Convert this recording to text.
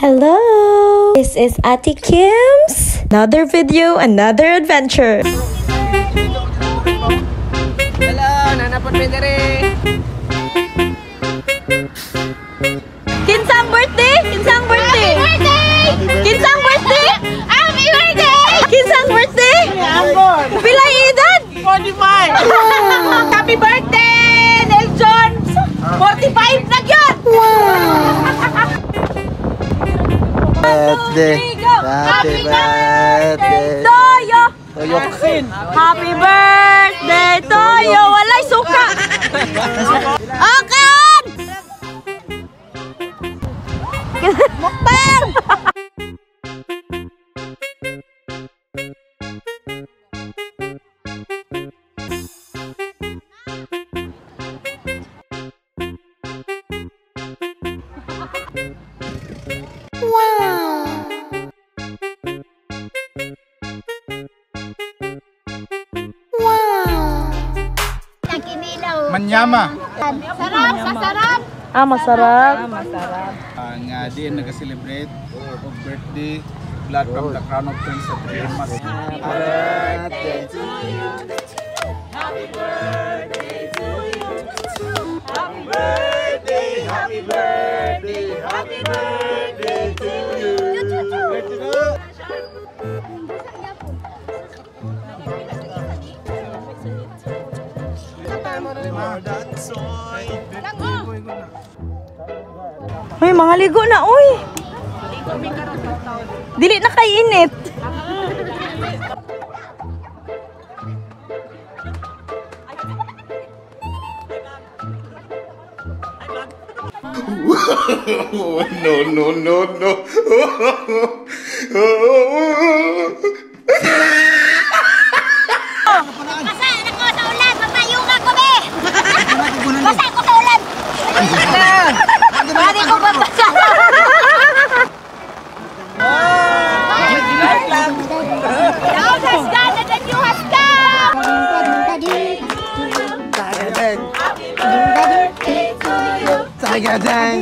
Hello! This is Ate Kim's. Another video, another adventure. Hello, nanapot Pedere. Kinsang birthday? Kinsang birthday? Kinsang birthday? Happy birthday! Kinsang birthday? Ambon. Pila edad? 45. Happy birthday, Nelson! 45 na yun! Birthday, happy birthday, Toyo! Toyok. Happy birthday, Toyo! Walay suka! Akan! Mukbang! Manyama. Sarap, sasarap. Ah, masarap. Nga din nag-celebrate of birthday. Blood from the crown of Prince of Mas. Happy birthday to you. Happy birthday to you. Happy birthday, happy birthday, happy birthday to you. Uy, mga ligo na, uy. Dili na kay init. No. Basa, ako sa ulan. Magpayong ako, be. Basa ako sa ulan. Pwede ko ba basa? The oldest gun and the newest gun. Tagadang.